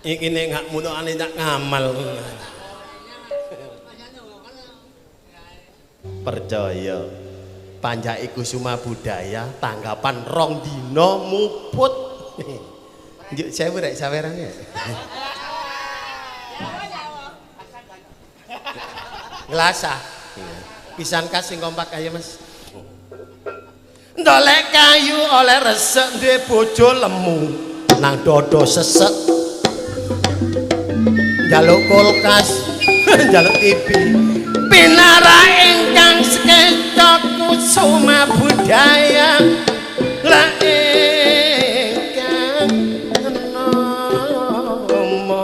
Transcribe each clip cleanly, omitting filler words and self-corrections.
Iki nek gak munukane tak ngamal. Percaya. Panjake Kusuma Budaya tanggapan 2 dina muput. Njuk 1000 rek sawerane. Ngelasah. Pisan kas sing kompak ayo Mas. Ndolek kayu oleh resek duwe bojo lemu nang dodo sesek. Jaluk kulkas, jaluk TV. Pinara ingkang sekeca Kusuma Budaya. La ingkang nama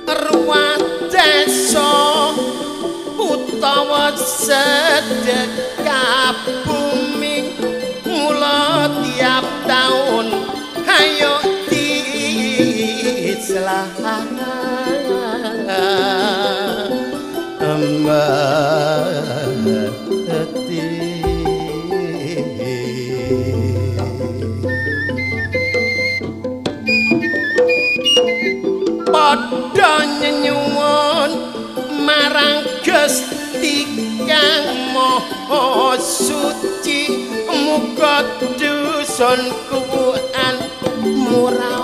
ruwat desa utawa sedekah bumi mula tiap tahun ayo diselamatkan padha nyenyuwun marang Gusti Kang Maha Suci muga dusun kuan murah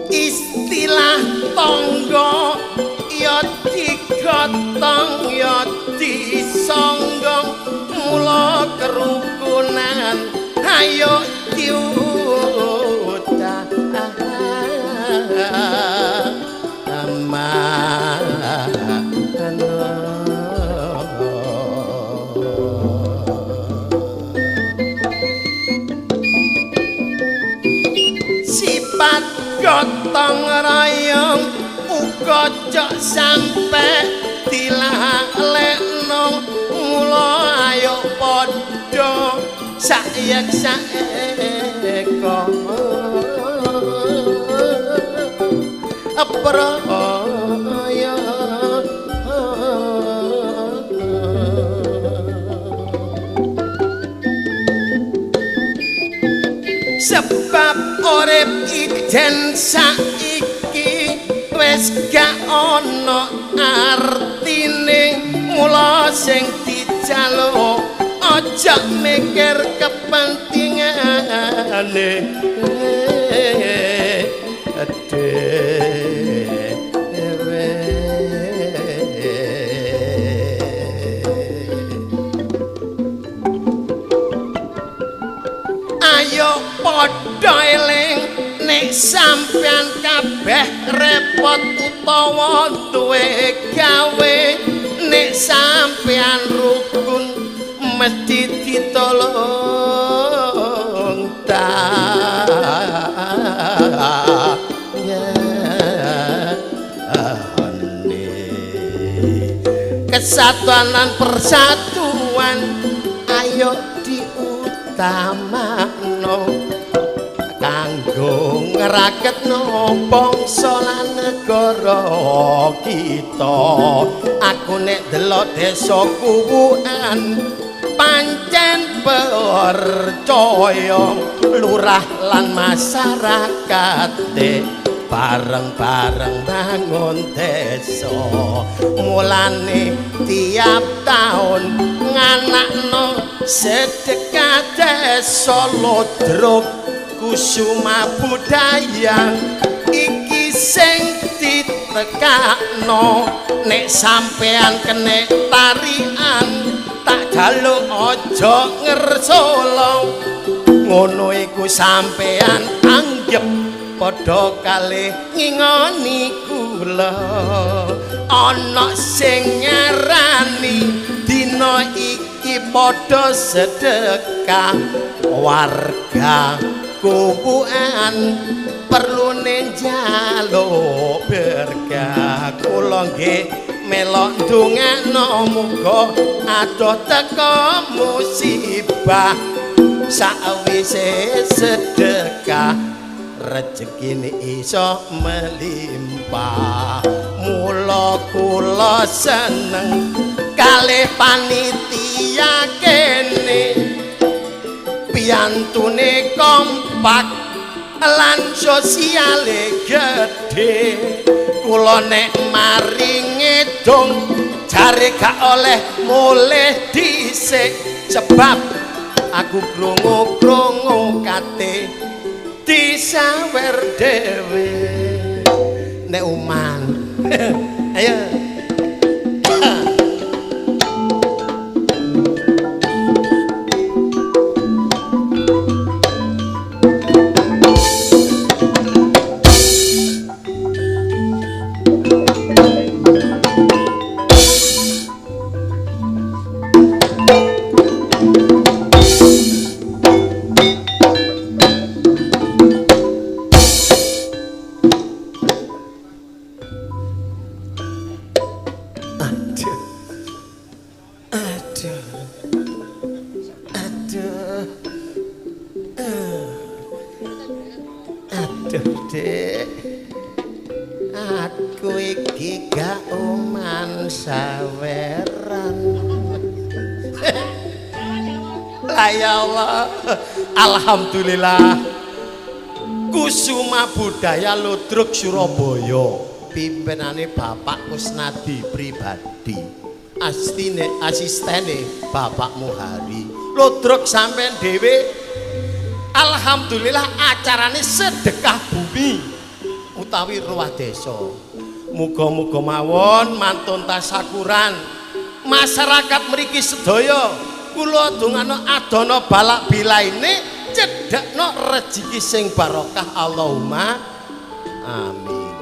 istilah tangga ya digotong ya disonggong mula kerukunan ayo diudah sifat gotong royong uga cok sampe dilalekno mula ayo padha sayek-sayeka praya sebab urip ijen saiki wis gak ana artine mula sing dijaluk aja mikir kepentingane ayo padha eling nek sampean kabeh repot utawa duwe gawe nek sampean rukun mesti ditolong kesatuan lan persatuan ayo diutamakno kanggo ngraketno bangsa lan negara kita aku nek delok desa kuwukan pancen percaya lurah lan masyarakat bareng-bareng bangun desa mulane tiap taun nganakno sedekah desa Lodrok kusuma budaya iki sing ditekakno nek sampean kene tarian tak jaluk aja ngersolo ngono iku sampean anggep padha kalih ngingoni kula ana sing ngarani dina iki padha sedekah warga kubuan perlu njaluk berkah kula nggih melok ndongakno muga adoh teka musibah sawise sedekah rezekine iso melimpah mula kula seneng kalih panitia kene piyantune kompak lan sosiale gedhe kula nek mari ngedong jare gak oleh mulih dhisik sebab aku krungu-krungu kate disawer dhewe nek uman ayo Alhamdulillah Kusuma Budaya Lodrok Surabaya pimpinane Bapak Kusnadi pribadi asistene Bapak Muhari Lodrok sampean dhewe alhamdulillah acarane sedekah bumi utawi ruwah desa muga-muga mawon mantun tasakuran masyarakat mriki sedaya kula dongano adono balak bilaine cedhakno rezeki sing barokah Allahumma amin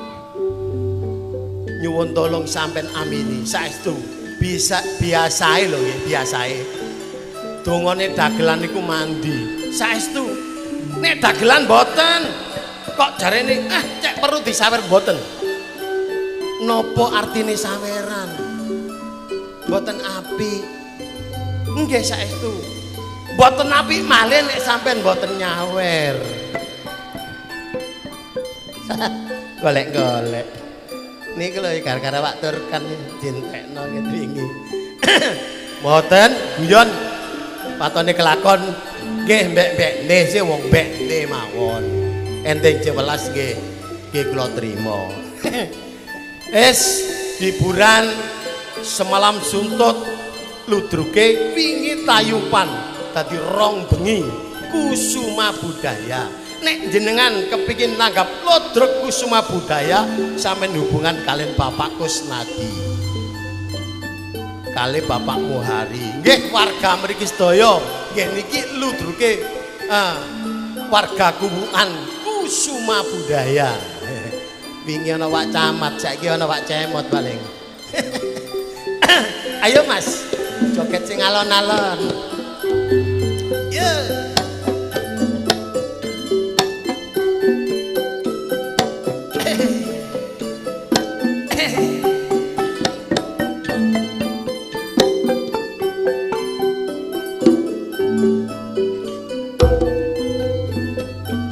nyuwun tolong sampean amini saestu bisa biasae lho nggih biasae dongane dagelan niku mandi saestu nek dagelan mboten kok jarene cek perlu disawer mboten napa artine saweran mboten apik nggih saestu mboten apik malih nek sampean mboten nyawer golek-golek niki lho gara-gara wak turkan dintekno ngedringi mboten guyon patone kelakon nggih mbek-mbek nese wong mbek mawon enteng 11 nggih kula trima es hiburan semalam suntut ludruke wingi tayupan dadi rong bengi Kusuma Budaya nek jenengan kepingin nanggap Lodrok Kusuma Budaya sampeyan hubungan kalian Bapak Kusnadi kali Bapak Muhari nggih warga mriki sedaya nggih niki ludruke warga kubuan Kusuma Budaya wingi ana wak camat saiki ana wak cemot paling ayo Mas joget sing alon-alon yo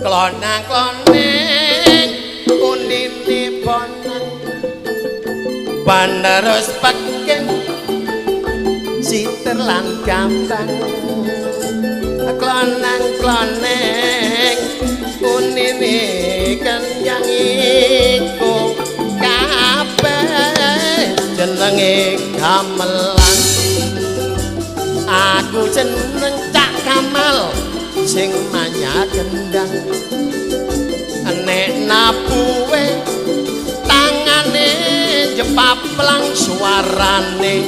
klonang-kloneng kunine bonang bandaros paking siter lan gampang klonang-kloneng kunine kenyang iku kabeh jenenge gamelan aku jeneng Cak Kamal sing manya gendang nek nabuwe tangane jepaplang suarane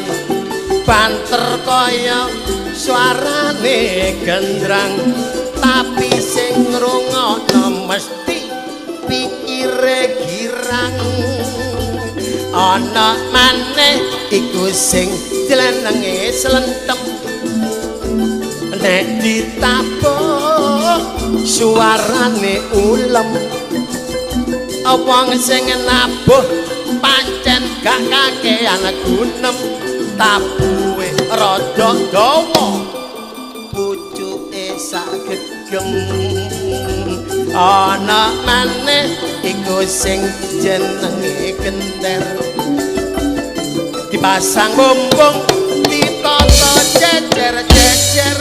banter kaya suarane gendrang tapi sing ngrungokno mesti pikire girang ana maneh iku sing jelenenge slentem nek ditabuh suarane ulem wong sing nabuh pancen gak kakean gunem tabuhe rada dawa pucuke sak gegem ana maneh iku sing jenenge genter dipasang bumbung ditata jejer-jejer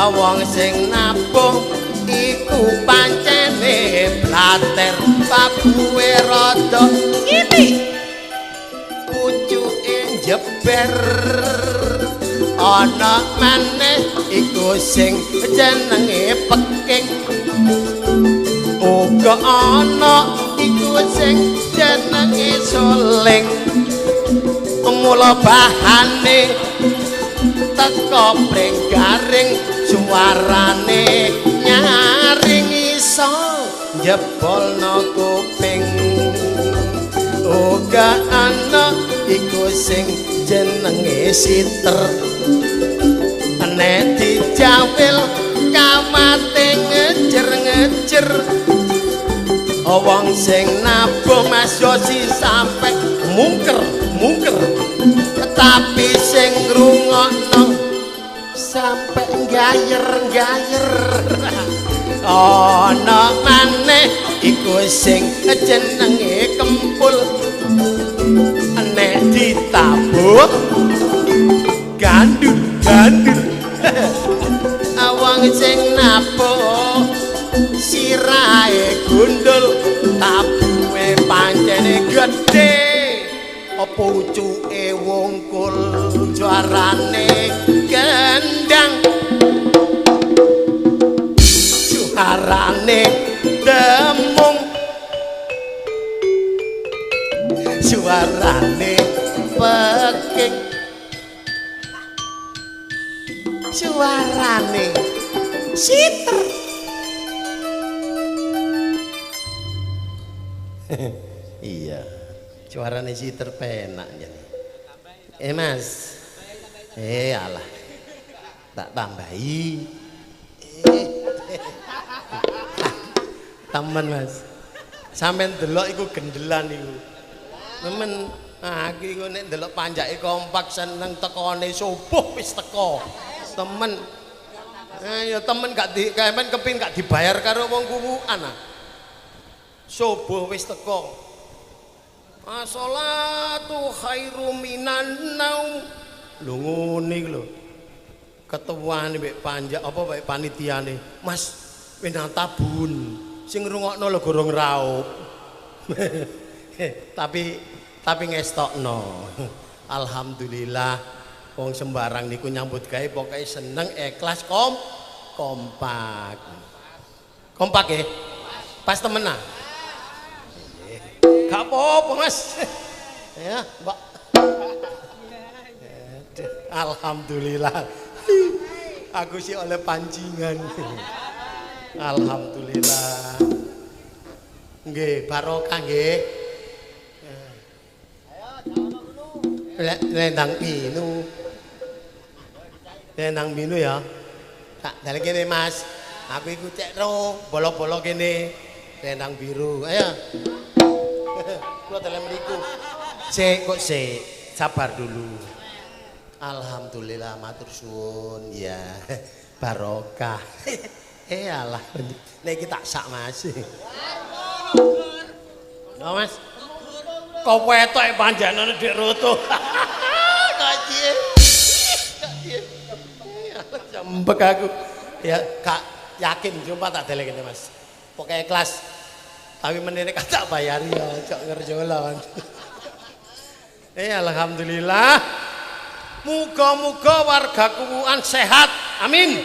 wong sing nabuh iku pancene blater tabuhe rada iki pucuke jeber ana maneh iku sing jenenge peking uga ana iku sing jenenge soling mula bahane teka garing suarane nyaring iso jebolno kuping uga ana iku sing jenenge siter nek dijawil kamate ngejer-ngejer wong sing nabuh masya si sampe mungker tapi sing ngrungokno sampe gayer-gayer ana maneh iku sing jenenge kempul nek ditabuh gandul wong sing nabuh sirahe gundul tabuhe pancene gedhe apa ucuke wungkul suarane gendang suarane demung suarane peking suarane siter iya suarane siter penak jadi mas alah tak tambahi temen mas sampean delok iku gendelan iku temen aku iku nek delok panjake kompak seneng tekone subuh wis teko temen ya temen gak di kemen kepin gak dibayar karo wong kuwukan subuh wis teko as-shalatu khairum minan naum lho ngene iki lho ketuane mbek panjak apa mbek panitiane mas penang tabun sing ngrungokno lho gorong raup tapi ngestokno alhamdulillah wong sembarang niku nyambut gawe pokoke seneng ikhlas kompak ya pas temenan gak apa-apa mas ya mbak alhamdulillah aku sih oleh pancingan alhamdulillah nggih barokah nggih Nendang minu ya tak dalem kene mas aku iku cek ro bolok-bolok kene nendang biru ayo kula dalem mriku sik sabar dulu alhamdulillah matur suwun ya barokah alah nek iki tak sak mas no mas kok wetok panjenengan dik roto kok piye jambek aku ya kak yakin jumpa tak delek kene mas pokoke kelas tapi menene tak bayari ya cok ngerjolon alhamdulillah Muga-muga warga Kuwuan sehat. Amin.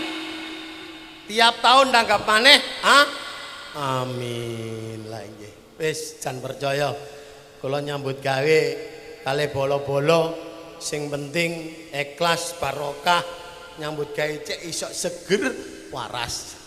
Tiap tahun tanggap maneh, amin. Lah nggih. Wis jan percaya. Kula nyambut gawe kalih bolo-bolo sing penting ikhlas barokah nyambut gawe cek iso seger waras.